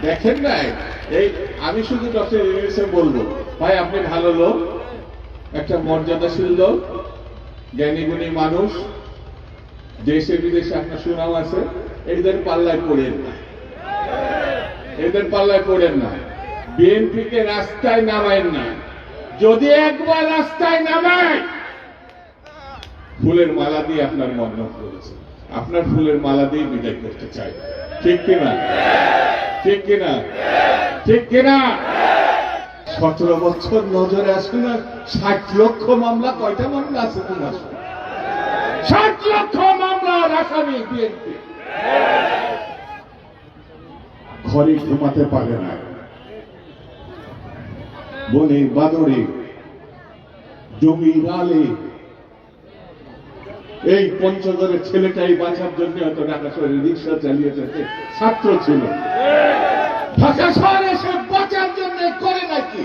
দেখেন নাই এই আমি শুধু ডক্টর ইউনুসকে বলবো, ভাই আপনি ভালো লোক, একটা মর্যাদাশীল লোক, জ্ঞানী গুণী মানুষ, দেশে বিদেশে আপনার সুনাম আছে, এদের পাল্লায় পড়েন না, এদের পাল্লায় পড়েন না। বিএনপিকে রাস্তায় নামায়েন না, যদি একবার রাস্তায় নামায় ফুলের মালা দিয়ে আপনার মন্নত করেছে, আপনার ফুলের মালা দিয়ে বিদায় করতে চাই। ঠিক কিনা? ঠিক কিনা? ঠিক কিনা? 17 বছর নজরে আসবে না, 60 লক্ষ মামলা, কয়টা মামলা আছে তোমার? 60 লক্ষ মামলার আসামি বিএনপি। ঘরে ঘুমাতে পারে না, বনে বাদরে জমি রালে, এই পঞ্চগড়ের ছেলেটাই বাঁচার জন্য হয়তো ঢাকা শহরে রিক্সা চালিয়ে যেতে ছাত্র ছিল, ঢাকা শহরে সে বাঁচার জন্য করে নাকি?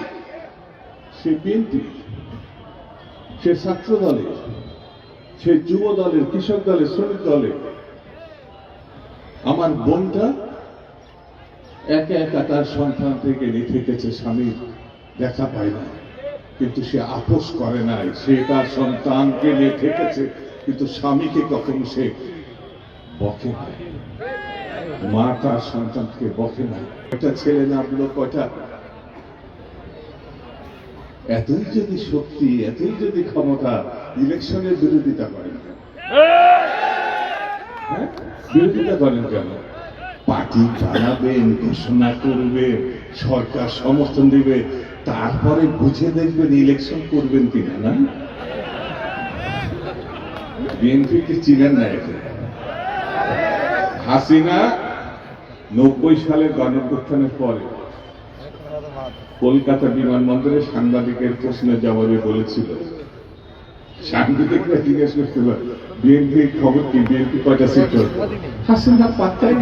সে বিএনপি, সে ছাত্র দলে, সে যুব দলের, কৃষক দলের, শ্রমিক দলে। আমার বোনটা একা একা তার সন্তান থেকে থেকেছে, স্বামীর দেখা পায় না, কিন্তু সে আপোষ করে নাই। সে তার সন্তানকে নিয়ে থেকেছে, কিন্তু স্বামীকে কখনো সে বকে নাই। মা তার সন্তানকে বকে নাই। একটা ছেলে নামলো কয়টা। এতই যদি শক্তি, এতই যদি ক্ষমতা, ইলেকশনের বিরোধিতা করেন কেন? হ্যাঁ, বিরোধিতা করেন কেন? পার্টি বানাবেন, ঘোষণা করবেন, সরকার সমর্থন দিবে, তারপরে বুঝে দেখবেন ইলেকশন করবেন কিনা। না, বিএনপিকে চিনেন না। এখন হাসিনা 90 সালের গণঅভ্যুত্থানের পরে কলকাতা বিমানবন্দরে সাংবাদিকের প্রশ্নের জবাবে বলেছিল, সাংবাদিকরা জিজ্ঞেস করছিল বিএনপির খবর কি, বিএনপি কয়টা সিট? হাসিনা পাত্তাই